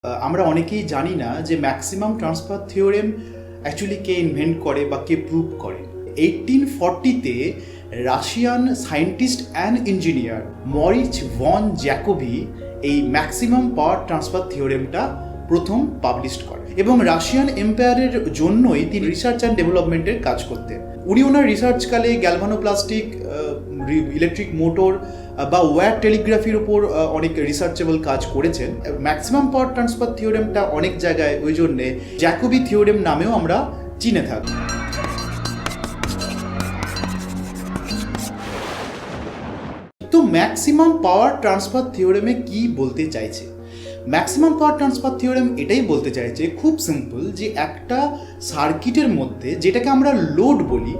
আমরা অনেকেই জানি না যে ম্যাক্সিমাম ট্রান্সফার থিওরেম অ্যাকচুয়ালি কে ইনভেন্ট করে বা কে প্রুভ করে। 1840-তে রাশিয়ান সায়েন্টিস্ট অ্যান্ড ইঞ্জিনিয়ার মরিচ ভন জ্যাকোবি এই ম্যাক্সিমাম পাওয়ার ট্রান্সফার থিওরেমটা প্রথম পাবলিশ করে এবং রাশিয়ান এম্পায়ারের জন্যই তিনি রিসার্চ অ্যান্ড ডেভেলপমেন্টের কাজ করতেন। উনি ওনার রিসার্চকালে গ্যালভানোপ্লাস্টিক, ইলেকট্রিক মোটর বা ওয়্যার টেলিগ্রাফির ওপর অনেক রিসার্চেবল কাজ করেছেন। ম্যাক্সিমাম পাওয়ার ট্রান্সফার থিওরেমটা অনেক জায়গায় ওই জন্যে জ্যাকোবি থিওরেম নামেও আমরা চিনে থাকি। তো ম্যাক্সিমাম পাওয়ার ট্রান্সফার থিওরেমে কি বলতে চাইছে? ম্যাক্সিমাম পাওয়ার ট্রান্সফার থিওরেম এটাই বলতে চাইছে, খুব সিম্পল, যে একটা সার্কিটের মধ্যে যেটাকে আমরা লোড বলি,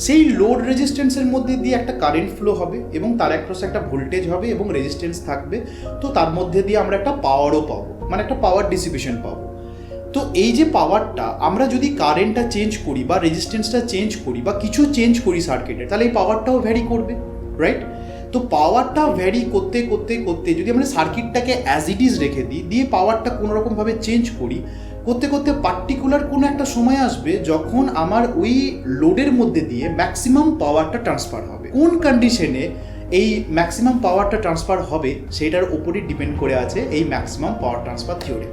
সেই লোড রেজিস্ট্যান্সের মধ্যে দিয়ে একটা কারেন্ট ফ্লো হবে এবং তার অ্যাক্রস একটা ভোল্টেজ হবে এবং রেজিস্ট্যান্স থাকবে। তো তার মধ্যে দিয়ে আমরা একটা পাওয়ারও পাবো, মানে একটা পাওয়ার ডিসিপেশন পাবো। তো এই যে পাওয়ারটা, আমরা যদি কারেন্টটা চেঞ্জ করি বা রেজিস্ট্যান্সটা চেঞ্জ করি বা কিছু চেঞ্জ করি সার্কিটের, তাহলে এই পাওয়ারটাও ভ্যারি করবে, রাইট? তো পাওয়ারটা ভ্যারি করতে করতে করতে যদি আমরা সার্কিটটাকে অ্যাজ ইট ইজ রেখে দিই, দিয়ে পাওয়ারটা কোনোরকমভাবে চেঞ্জ করি, করতে করতে পার্টিকুলার কোনো একটা সময় আসবে যখন আমার ওই লোডের মধ্যে দিয়ে ম্যাক্সিমাম পাওয়ারটা ট্রান্সফার হবে। কোন কন্ডিশনে এই ম্যাক্সিমাম পাওয়ারটা ট্রান্সফার হবে সেটার উপরই ডিপেন্ড করে আছে এই ম্যাক্সিমাম পাওয়ার ট্রান্সফার থিওরি।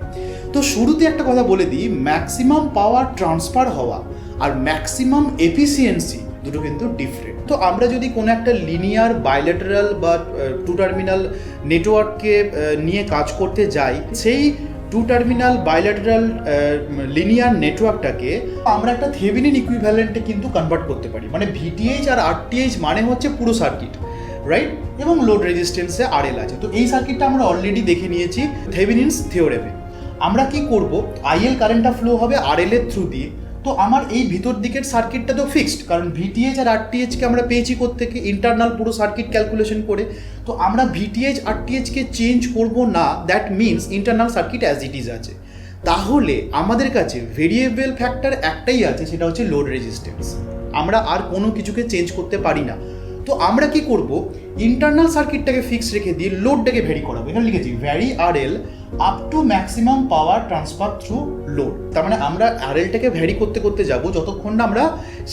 তো শুরুতে একটা কথা বলে দিই, ম্যাক্সিমাম পাওয়ার ট্রান্সফার হওয়া আর ম্যাক্সিমাম এফিসিয়েন্সি দুটো কিন্তু ডিফারেন্ট। তো আমরা যদি কোনো একটা লিনিয়ার বাইল্যাটারাল বা টু টার্মিনাল নেটওয়ার্ককে নিয়ে কাজ করতে যাই, সেই টু টার্মিনাল বাইল্যাটারাল লিনিয়ার নেটওয়ার্কটাকে আমরা একটা থেভেনিন ইকুইভ্যালেন্টে কিন্তু কনভার্ট করতে পারি। মানে ভিটিএইচ আর আরটিএইচ মানে হচ্ছে পুরো সার্কিট, রাইট? এবং লোড রেজিস্ট্যান্সে আরএল আছে। তো এই সার্কিটটা আমরা অলরেডি দেখে নিয়েছি থেভেনিনস থিওরেমে। আমরা কি করব, আইএল কারেন্টটা ফ্লো হবে আরএল এর থ্রু দিয়ে। তো আমার এই ভিতর দিকের সার্কিটটা তো ফিক্সড, কারণ ভিটিএইচ আর আরটিএইচকে আমরা পেয়েছি কোত্থেকে? ইন্টারনাল পুরো সার্কিট ক্যালকুলেশন করে। তো আমরা ভিটিএইচ আরটিএইচকে চেঞ্জ করব না, that means internal circuit as it is আছে। তাহলে আমাদের কাছে ভেরিয়েবল ফ্যাক্টর একটাই আছে, সেটা হচ্ছে লোড রেজিস্ট্যান্স। আমরা আর কোনো কিছুকে চেঞ্জ করতে পারি না। তো আমরা কি করব, ইন্টারনাল সার্কিটটাকে ফিক্স রেখে দিয়ে লোডটাকে ভ্যারি করাবো। এখানে লিখেছি vary RL up to maximum power transfer through load. তার মানে আমরা আরএলটাকে ভ্যারি করতে করতে যাব যতক্ষণ না আমরা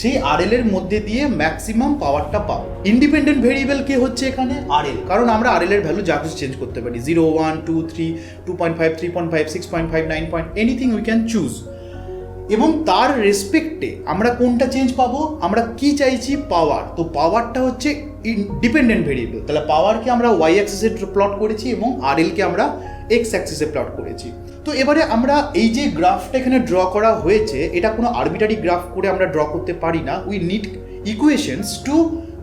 সেই আরএল এর মধ্যে দিয়ে ম্যাক্সিমাম পাওয়ারটা পাবো। ইন্ডিপেন্ডেন্ট ভেরিয়েবল কে হচ্ছে এখানে? আরএল। কারণ আমরা আরএল এর ভ্যালু যা কিছু চেঞ্জ করতে পারি, 0, 1, 2, 3, 2.5, 3.5, 6.5, 9, এনিথিং উই ক্যান চুজ। এবং তার রেসপেক্টে আমরা কোনটা চেঞ্জ পাবো? আমরা কি চাইছি? পাওয়ার। তো পাওয়ারটা হচ্ছে ডিপেন্ডেন্ট ভেরিয়েবল। তাহলে পাওয়ারকে আমরা ওয়াই অ্যাক্সিসে প্লট করেছি এবং আরএলকে আমরা এক্স অ্যাক্সিসে প্লট করেছি। তো এবারে আমরা এই যে গ্রাফটা এখানে ড্র করা হয়েছে, এটা কোনো আরবিটারি গ্রাফ করে আমরা ড্র করতে পারি না। We need equations to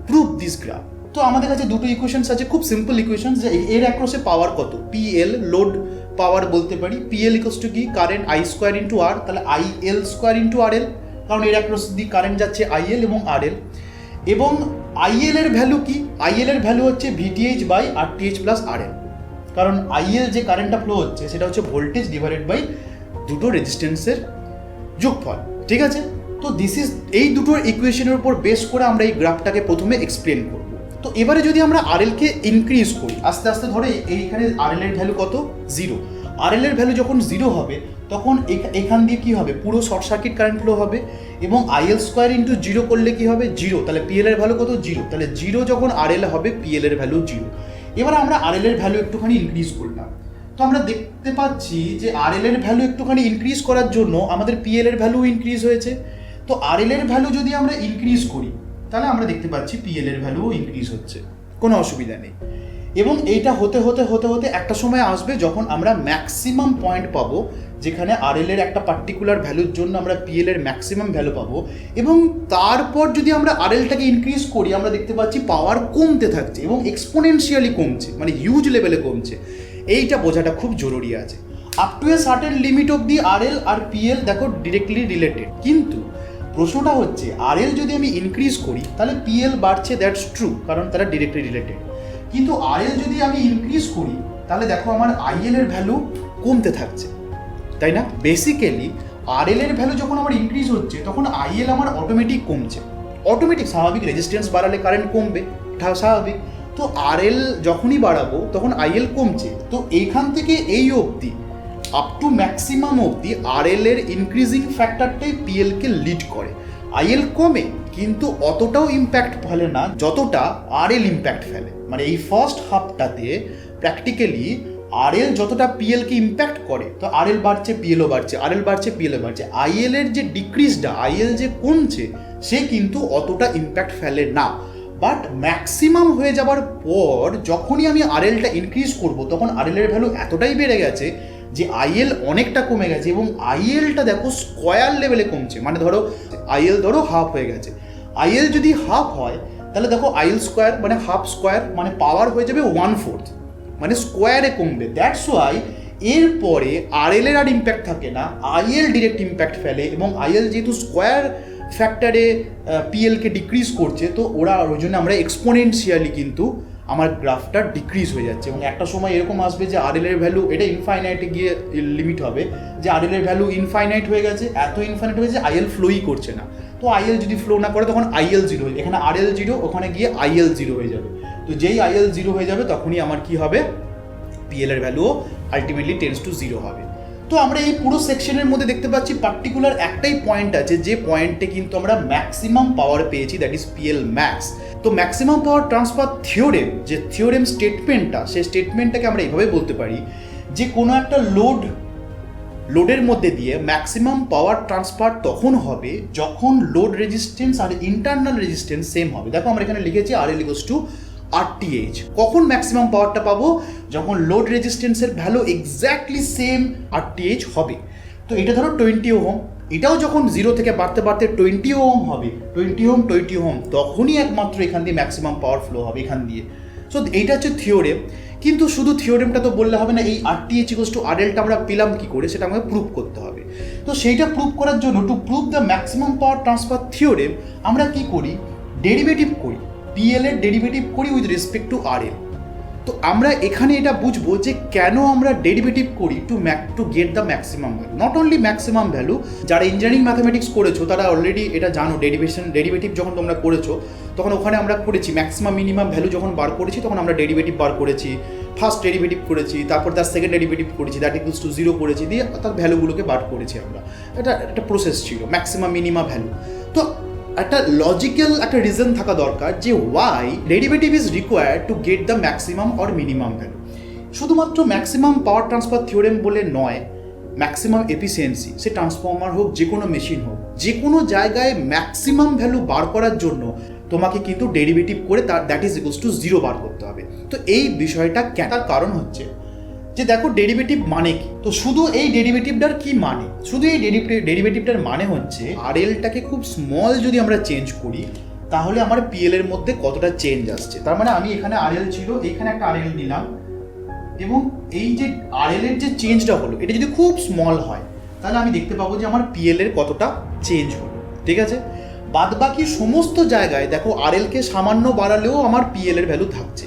prove this graph. তো আমাদের কাছে দুটো ইকুয়েশনস আছে, খুব সিম্পল ইকুয়েশনস, যে এর অ্যাক্রসে পাওয়ার কত, পিএল, লোড পাওয়ার বলতে পারি। পিএল ইকুয়ালস টু কি? কারেন্ট আই স্কোয়ার ইন্টু আর, তাহলে আইএল স্কোয়ার ইন্টু আরএল, কারণ এর অ্যাক্রস দিয়ে কারেন্ট যাচ্ছে আইএল এবং আরএল। এবং আইএল এর ভ্যালু কি? আইএল এর ভ্যালু হচ্ছে VTH by RTH plus RL, কারণ আইএল যে কারেন্টটা ফ্লো হচ্ছে সেটা হচ্ছে ভোল্টেজ ডিভাইডেড বাই দুটো রেজিস্ট্যান্সের যোগফল, ঠিক আছে? তো দিস ইজ, এই দুটোর ইকুয়েশনের উপর বেস করে আমরা এই গ্রাফটাকে প্রথমে এক্সপ্লেন করব। তো এবারে যদি আমরা আরএলকে ইনক্রিজ করি আস্তে আস্তে, ধরে এইখানে আরএল এর ভ্যালু কত? 0। আরএল এর ভ্যালু যখন 0 হবে তখন এখান দিয়ে কি হবে? পুরো শর্ট সার্কিট কারেন্ট ফ্লো হবে এবং আইএল স্কোয়ার ইন্টু 0 করলে কি হবে? 0। তাহলে পিএল এর ভ্যালু কত? 0। তাহলে 0 যখন আরএল হবে, পিএল এর ভ্যালু 0। এবার আমরা আরএল এর ভ্যালু একটুখানি ইনক্রিজ করলাম। তো আমরা দেখতে পাচ্ছি যে আরএল এর ভ্যালু একটুখানি ইনক্রিজ করার জন্য আমাদের পিএল এর ভ্যালু ইনক্রিজ হয়েছে। তো আরএল এর ভ্যালু যদি আমরা ইনক্রিজ করি তাহলে আমরা দেখতে পাচ্ছি পিএল এর ভ্যালুও ইনক্রিজ হচ্ছে, কোনো অসুবিধা নেই। এবং এইটা হতে হতে হতে হতে একটা সময় আসবে যখন আমরা ম্যাক্সিমাম পয়েন্ট পাবো, যেখানে আরএল এর একটা পার্টিকুলার ভ্যালুর জন্য আমরা পিএল এর ম্যাক্সিমাম ভ্যালু পাবো। এবং তারপর যদি আমরা আরএলটাকে ইনক্রিজ করি, আমরা দেখতে পাচ্ছি পাওয়ার কমতে থাকছে এবং এক্সপোনেনশিয়ালি কমছে, মানে হিউজ লেভেলে কমছে। এইটা বোঝাটা খুব জরুরি আছে। Up to a certain limit অবধি আরএল আর পিএল দেখো ডিরেক্টলি রিলেটেড, কিন্তু প্রশ্নটা হচ্ছে আরএল যদি আমি ইনক্রিজ করি তাহলে পিএল বাড়ছে, দ্যাটস ট্রু, কারণ তারা ডিরেক্টলি রিলেটেড। কিন্তু আরএল যদি আমি ইনক্রিজ করি তাহলে দেখো আমার আইএল এর ভ্যালু কমতে থাকছে, তাই না? বেসিক্যালি আরএল এর ভ্যালু যখন আমার ইনক্রিজ হচ্ছে তখন আইএল আমার অটোমেটিক কমছে। অটোমেটিক, স্বাভাবিক, রেজিস্ট্যান্স বাড়ালে কারেন্ট কমবে, স্বাভাবিক। তো আরএল যখনই বাড়াবো তখন আইএল কমছে। তো এইখান থেকে এই অবধি আপ টু ম্যাক্সিমাম অবধি আরএল এর ইনক্রিজিং ফ্যাক্টরটাই পিএল কে লিড করে। আইএল কমে কিন্তু অতটাও ইম্প্যাক্ট ফেলে না যতটা আরএল ইম্প্যাক্ট ফেলে। মানে এই ফার্স্ট হাফটাতে প্র্যাকটিক্যালি আরএল যতটা পিএলকে ইম্প্যাক্ট করে, তো আরএল বাড়ছে পিএলও বাড়ছে, আরএল বাড়ছে পিএলও বাড়ছে। আইএল এর যে ডিক্রিজটা, আইএল যে কমছে, সে কিন্তু অতটা ইম্প্যাক্ট ফেলে না। বাট ম্যাক্সিমাম হয়ে যাবার পর যখনই আমি আরএলটা ইনক্রিজ করব, তখন আরএল এর ভ্যালু এতটাই বেড়ে গেছে যে আইএল অনেকটা কমে গেছে, এবং আইএলটা দেখো স্কোয়ার লেভেলে কমছে। মানে ধরো আইএল ধরো হাফ হয়ে গেছে, আইএল যদি হাফ হয় তাহলে দেখো আইএল স্কোয়ার মানে হাফ স্কোয়ার মানে পাওয়ার হয়ে যাবে 1/4, মানে স্কোয়ারে কমবে। দ্যাটস ওয়াই এরপরে আরএল এর আর ইম্প্যাক্ট থাকে না, আইএল ডিরেক্ট ইম্প্যাক্ট ফেলে, এবং আইএল যেহেতু স্কোয়ার ফ্যাক্টরে পিএলকে ডিক্রিজ করছে, তো ওই জন্য আমরা এক্সপোনেনশিয়ালি কিন্তু আমার গ্রাফটা ডিক্রিজ হয়ে যাচ্ছে। এবং একটা সময় এরকম আসবে যে আরএল এর ভ্যালু, এটা ইনফাইনাইটে গিয়ে লিমিট হবে, যে আরএল এর ভ্যালু ইনফাইনাইট হয়ে গেছে, এত ইনফাইনাইট হয়ে গেছে আইএল ফ্লোই করছে না। তো আইএল যদি ফ্লো না করে তখন আইএল জিরো, এখানে আরএল জিরো, ওখানে গিয়ে আইএল জিরো হয়ে যাবে। তো যেই আইএল জিরো হয়ে যাবে তখনই আমার কি হবে, পিএল এর ভ্যালুও আলটিমেটলি টেন্ডস টু জিরো হবে। তো আমরা এই পুরো সেকশনের মধ্যে দেখতে পাচ্ছি পার্টিকুলার একটাই পয়েন্ট আছে, যে পয়েন্টে কিন্তু আমরা ম্যাক্সিমাম পাওয়ার পেয়েছি, দ্যাট ইজ পিএল ম্যাক্স। তো ম্যাক্সিমাম পাওয়ার ট্রান্সফার থিওরেম, যে থিওরেম স্টেটমেন্টটা, সেই স্টেটমেন্টটাকে আমরা এইভাবে বলতে পারি যে কোনো একটা লোডের মধ্যে দিয়ে ম্যাক্সিমাম পাওয়ার ট্রান্সফার তখন হবে যখন লোড রেজিস্ট্যান্স আর ইন্টারনাল রেজিস্ট্যান্স সেম হবে। দেখো আমরা এখানে লিখেছি RL = RTH। কখন ম্যাক্সিমাম পাওয়ারটা পাবো, যখন লোড রেজিস্ট্যান্সের ভ্যালু এক্স্যাক্টলি সেম RTH হবে। তো এটা ধরো 20 ওহম, এটাও যখন 0 থেকে বাড়তে বাড়তে 20 ওহম হবে, 20 ওহম, তখনই একমাত্র এখান দিয়ে ম্যাক্সিমাম পাওয়ার ফ্লো হবে এখান দিয়ে। সো এইটা হচ্ছে থিওরেম। কিন্তু শুধু থিওরেমটা তো বললে হবে না, এই RTH = RLটা আমরা পেলাম কী করে, সেটা আমাকে প্রুভ করতে হবে। তো সেইটা প্রুভ করার জন্য, to prove the maximum power transfer theorem, আমরা কি করি, ডেরিভেটিভ করি, পিএল এর ডেরিভেটিভ করি উইথ রেসপেক্ট টু আরএল। তো আমরা এখানে এটা বুঝবো যে কেন আমরা ডেরিভেটিভ করি two get the maximum value. Not only maximum value, যারা ইঞ্জিনিয়ারিং ম্যাথামেটিক্স করেছো তারা অলরেডি এটা জানো, ডেরিভেটিভ যখন তোমরা করেছো তখন ওখানে আমরা করেছি ম্যাক্সিমাম মিনিমাম ভ্যালু যখন বার করেছি তখন আমরা ডেরিভেটিভ বার করেছি, ফার্স্ট ডেরিভেটিভ করেছি, তারপর তার সেকেন্ড ডেরিভেটিভ করেছি, দ্যাট ইকুয়ালস টু 0 করেছি, দিয়ে তার ভ্যালুগুলোকে বার করেছি আমরা। এটা একটা প্রসেস ছিল, ম্যাক্সিমাম মিনিমাম ভ্যালু। তো একটা লজিক্যাল একটা রিজন থাকা দরকার যে Y derivative is required to get the maximum or minimum value. শুধুমাত্র ম্যাক্সিমাম পাওয়ার ট্রান্সফার থিওরেম বলে নয়, ম্যাক্সিমাম এফিসিয়েন্সি, সে ট্রান্সফর্মার হোক, যে কোনো মেশিন হোক, যে কোনো জায়গায় ম্যাক্সিমাম ভ্যালু বার করার জন্য তোমাকে কিন্তু ডেরিভেটিভ করে তার দ্যাট ইজ ইকুয়ালস টু 0 বার করতে হবে। তো এই বিষয়টা তার কারণ হচ্ছে যে দেখো ডেরিভেটিভ মানে কি, তো শুধু এই ডেরিভেটিভটার কি মানে, শুধু এই ডেরিভেটিভটার মানে হচ্ছে আরএলটাকে খুব স্মল যদি আমরা চেঞ্জ করি তাহলে আমার পিএল এর মধ্যে কতটা চেঞ্জ আসছে। তার মানে আমি এখানে আরএল ছিল, এখানে একটা আরএল দিলাম, এবং এই যে আরএল এর যে চেঞ্জটা হলো এটা যদি খুব স্মল হয় তাহলে আমি দেখতে পাবো যে আমার পিএল এর কতটা চেঞ্জ হলো। ঠিক আছে, বাদ বাকি সমস্ত জায়গায় দেখো আরএলকে সামান্য বাড়ালেও আমার পিএল এর ভ্যালু থাকছে,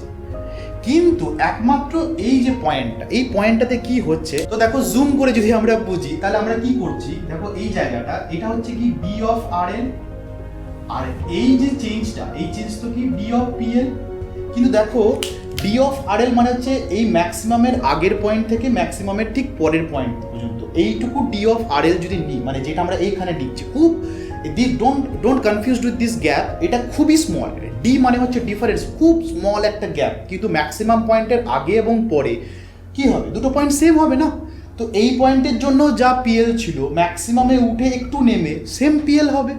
কিন্তু একমাত্র এই যে পয়েন্টটা, এই পয়েন্টটাতে কি হচ্ছে, তো দেখো জুম করে যদি আমরা বুঝি তাহলে আমরা কি করছি, দেখো এই জায়গাটা, এটা হচ্ছে কি বি অফ আরএল, আর এই যে চেঞ্জটা, এই চেঞ্জ তো কি বি অফ পিএল। কিন্তু দেখো ডি অফ আরএল মানে হচ্ছে এই ম্যাক্সিমামের আগের পয়েন্ট থেকে ম্যাক্সিমামের ঠিক পরের পয়েন্ট পর্যন্ত এইটুকু ডি অফ আরএল যদি নিই, মানে যেটা আমরা এইখানে লিখছি, খুব don't confused with this gap, এটা খুবই স্মল। ডি মানে হচ্ছে ডিফারেন্স, খুব স্মল একটা গ্যাপ, কিন্তু ম্যাক্সিমাম পয়েন্টের আগে এবং পরে কি হবে, দুটো পয়েন্ট সেম হবে না। তো এই পয়েন্টের জন্য যা পিএল ছিল ম্যাক্সিমামে উঠে একটু নেমে সেম পিএল হবে।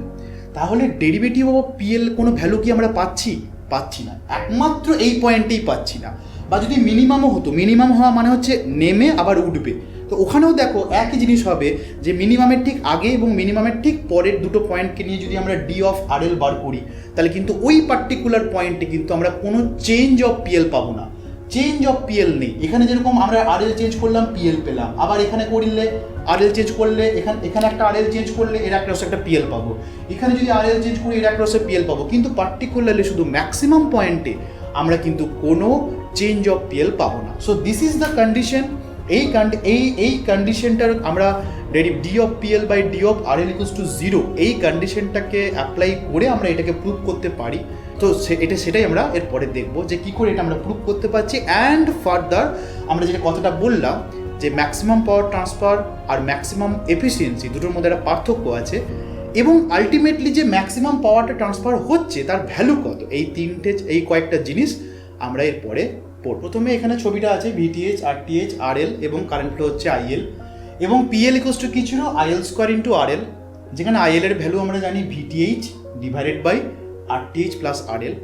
তাহলে ডেরিভেটিভ অফ পিএল কোনো ভ্যালু কি আমরা পাচ্ছি না, একমাত্র এই পয়েন্টেই পাচ্ছি না। বা যদি মিনিমামও হতো, মিনিমাম হওয়া মানে হচ্ছে নেমে আবার উঠবে, তো ওখানেও দেখো একই জিনিস হবে যে মিনিমামের ঠিক আগে এবং মিনিমামের ঠিক পরের দুটো পয়েন্টকে নিয়ে যদি আমরা ডি অফ আরএল বার করি তাহলে কিন্তু ওই পার্টিকুলার পয়েন্টে কিন্তু আমরা কোনো চেঞ্জ অফ পিএল পাবো না, চেঞ্জ অফ পিএল নেই। এখানে যেরকম আমরা আরএল চেঞ্জ করলাম পিএল পেলাম, আবার এখানে করলে আরএল চেঞ্জ করলে এখানে একটা আরএল চেঞ্জ করলে এর একটা পিএল পাবো, এখানে যদি আরএল চেঞ্জ করি এর একটা পিএল পাবো, কিন্তু পার্টিকুলারলি শুধু ম্যাক্সিমাম পয়েন্টে আমরা কিন্তু কোনো চেঞ্জ অফ পিএল পাবো না। So this is the condition. এই কন্ডিশনটার আমরা D of PL by D of RL equals to 0 এই কন্ডিশনটাকে অ্যাপ্লাই করে আমরা এটাকে প্রুভ করতে পারি। তো সেটাই আমরা এরপরে দেখবো যে কী করে এটা আমরা প্রুভ করতে পারছি। অ্যান্ড ফার্দার আমরা যেটা কথাটা বললাম যে ম্যাক্সিমাম পাওয়ার ট্রান্সফার আর ম্যাক্সিমাম এফিসিয়েন্সি দুটোর মধ্যে একটা পার্থক্য আছে, এবং আলটিমেটলি যে ম্যাক্সিমাম পাওয়ারটা ট্রান্সফার হচ্ছে তার ভ্যালু কত, এই কয়েকটা জিনিস আমরা এরপরে পড়ব। প্রথমে এখানে ছবিটা আছে ভিটিএইচ, আরটিএইচ, আরএল এবং কারেন্ট ফ্লো হচ্ছে আইএল, এবং পিএল ইকুয়ালস টু কি ছিল আইএল স্কোয়ার ইন্টু আরএল, যেখানে আইএল এর ভ্যালু আমরা জানি VTH divided by RTH plus RL.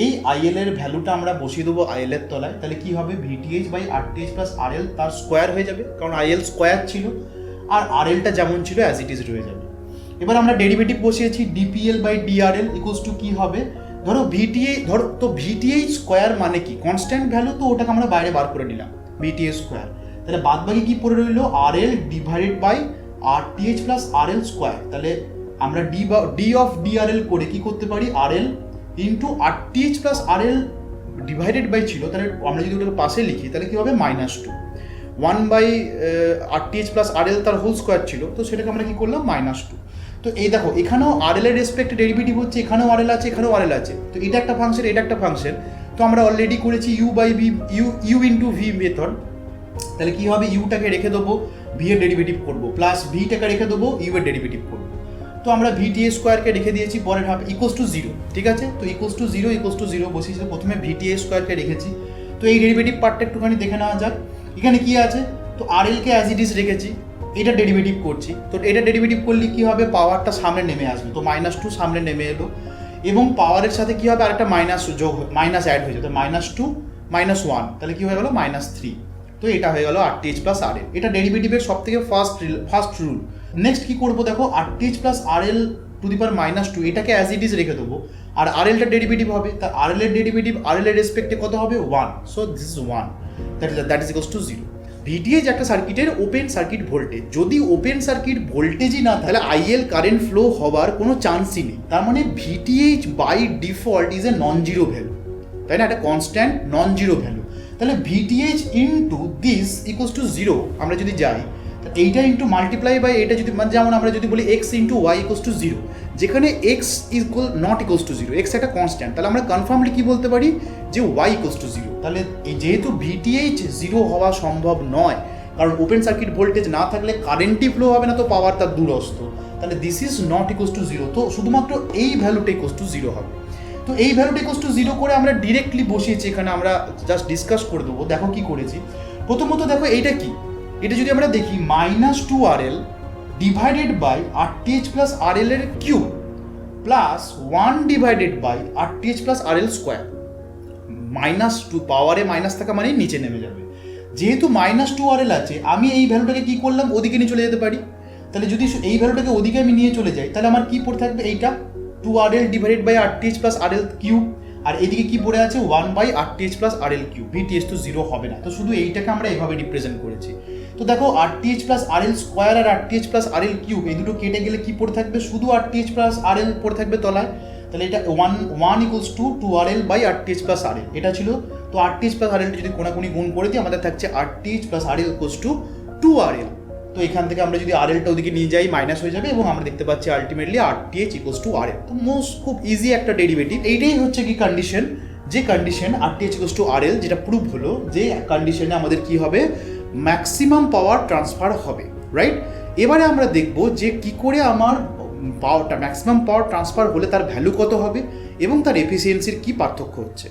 এই আইএল এর ভ্যালুটা আমরা বসিয়ে দেবো আইএল এর তলায়, তাহলে কি হবে VTH by RTH plus RL, তার স্কোয়ার হয়ে যাবে কারণ আইএল স্কোয়ার ছিল, আর আরএলটা যেমন ছিল অ্যাজ ইট ইজ রয়ে যাবে। এবার আমরা ডেরিভেটিভ বসিয়েছি DPL by DRL equals to কি হবে, ধরো ভিটিএইচ স্কোয়ার মানে কি কনস্ট্যান্ট ভ্যালু, তো ওটাকে আমরা বাইরে বার করে নিলাম ভিটিএইচ স্কোয়ার, তাহলে বাদ বাকি কি পড়ে রইলো RL divided by RTH plus RL square. তাহলে আমরা ডি অফ ডিআরএল করে কি করতে পারি RL into RTH plus RL divided by ছিল, তাহলে আমরা যদি ওটাকে পাশে লিখি তাহলে কি হবে -2 1 বাই আরটিএইচ প্লাস আরএল তার হোল স্কোয়ার ছিল, তো সেটাকে আমরা কি করলাম -2। তো এই দেখো এখানেও আরএল এর রেসপেক্টে ডেরিভেটিভ হচ্ছে, এখানেও আরএল আছে এখানেও আরএল আছে, তো এটা একটা ফাংশন এটা একটা ফাংশন, তো আমরা অলরেডি করেছি ইউ ইন্টু ভি মেথড, তাহলে কি হবে ইউটাকে রেখে দেবো ভি এর ডেরিভেটিভ করবো, প্লাস ভিটাকে রেখে দেবো ইউ এর ডেরিভেটিভ করবো, তো আমরা ভিটিএ স্কোয়ারকে রেখে দিয়েছি পরের হাফ ইকুয়ালস টু 0, ঠিক আছে, তো ইকুয়ালস টু 0 বসিয়েছি, প্রথমে ভিটিএ স্কোয়ারকে রেখেছি, তো এই ডেরিভেটিভ পার্টটা একটুখানি দেখে নেওয়া যাক, এখানে কি আছে, তো আরএলকে অ্যাজ ইট ইজ রেখেছি, এটা ডেরিভেটিভ করছি, তো এটা ডেরিভেটিভ করলে কি হবে পাওয়ারটা সামনে নেমে আসবে, তো -2 সামনে নেমে এলো, এবং পাওয়ারের সাথে কি হবে আরেকটা মাইনাস অ্যাড হয়ে যাবে, -2 -1 তাহলে কি হয়ে গেল -3, তো এটা হয়ে গেল আরটিএইচ প্লাস আরএল, এটা ডেরিভেটিভের সব থেকে ফার্স্ট রুল। নেক্সট কি করবো দেখো আরটিএইচ প্লাস আরএল টু দি পাওয়ার -2 এটাকে অ্যাজ ইট ইজ রেখে দেবো, আর আরএলটা ডেরিভেটিভ হবে, তা আরএল এর ডেরিভেটিভ আরএল এর রেসপেক্টে কত হবে 1, so this is 1 that is equals to 0। VTH একটা সার্কিটের ওপেন সার্কিট ভোল্টেজ, যদি ওপেন সার্কিট ভোল্টেজই না তাহলে আইএল কারেন্ট ফ্লো হওয়ার কোনো চান্সই নেই, তার মানে VTH by default is a non zero value, তাই না, একটা কনস্ট্যান্ট নন জিরো ভ্যালু, তাহলে VTH into this equals to 0 আমরা যদি যাই, এইটা ইন্টু মাল্টিপ্লাই বাই এটা যদি যেমন আমরা যদি বলি X into Y equals to 0, যেখানে X not equals to 0, X একটা কনস্ট্যান্ট, তাহলে আমরা কনফার্মলি কি বলতে পারি যে ওয়াই ইকুয়ালস টু 0, তাহলে যেহেতু ভিটিএইচ 0 হওয়া সম্ভব নয়, কারণ ওপেন সার্কিট ভোল্টেজ না থাকলে কারেন্টই ফ্লো হবে না, তো পাওয়ার তার দূরস্থ, তাহলে this is not equals to 0, তো শুধুমাত্র এই ভ্যালুটা ইকুয়ালস টু 0 হবে, তো এই ভ্যালুটা ইকুয়ালস টু 0 করে আমরা ডিরেক্টলি বসিয়েছি, এখানে আমরা জাস্ট ডিসকাস করে দেবো, দেখো কি করেছি, প্রথমত দেখো এইটা কি, এটা যদি আমরা দেখি -2 RL divided by RTH plus RL এর cube plus 1 divided by RTH plus RL square, -2 পাওয়ারে মাইনাস থাকা মানে নিচে নেমে যাবে, যেহেতু -2 RL আছে আমি এই ভ্যালুটাকে কি করলাম ওদিকে নিয়ে চলে যেতে পারি, তাহলে যদি এই ভ্যালুটাকে ওদিকে আমি নিয়ে চলে যাই তাহলে আমার কি পড়ে থাকবে এইটা 2 RL divided by RTH plus RL cube, আর এদিকে কি পড়ে আছে 1 by RTH plus RL cube, VTH তো 0 হবে না, তো শুধু এইটাকে আমরা এভাবে রিপ্রেজেন্ট করেছি, তো দেখো আরটিএইচ প্লাস আরএল স্কোয়ার আর আরটিএইচ প্লাস আরএল কিউব এই দুটো কেটে গেলে কি পড়ে থাকবে শুধু আরটিএইচ প্লাস আরএল পড়ে থাকবে তলায়, তাহলে এটা 1 equals to 2RL by RTH plus RL এটা ছিল, তো আরটিএইচ প্লাস আরএল যদি কোনাকুনি গুণ করে দিই আমাদের থাকছে RTH plus RL equals to 2RL, তো এখান থেকে আমরা যদি আরএলটা ওদিকে নিয়ে যাই মাইনাস হয়ে যাবে, এবং আমরা দেখতে পাচ্ছি আলটিমেটলি আরটিএইচ ইকুয়ালস টু আরএল, তো খুব ইজি একটা ডেরিভেটিভ, এইটাই হচ্ছে কি কন্ডিশন, যে কন্ডিশন আরটিএইচ ইকুয়ালস টু আরএল যেটা প্রুভ হলো, যে কন্ডিশনে আমাদের কি হবে ম্যাক্সিমাম পাওয়ার ট্রান্সফার হবে, রাইট। এবারে আমরা দেখব যে কি করে আমার পাওয়ারটা ম্যাক্সিমাম পাওয়ার ট্রান্সফার হলে তার ভ্যালু কত হবে এবং তার এফিসিয়েন্সির কি পার্থক্য হচ্ছে।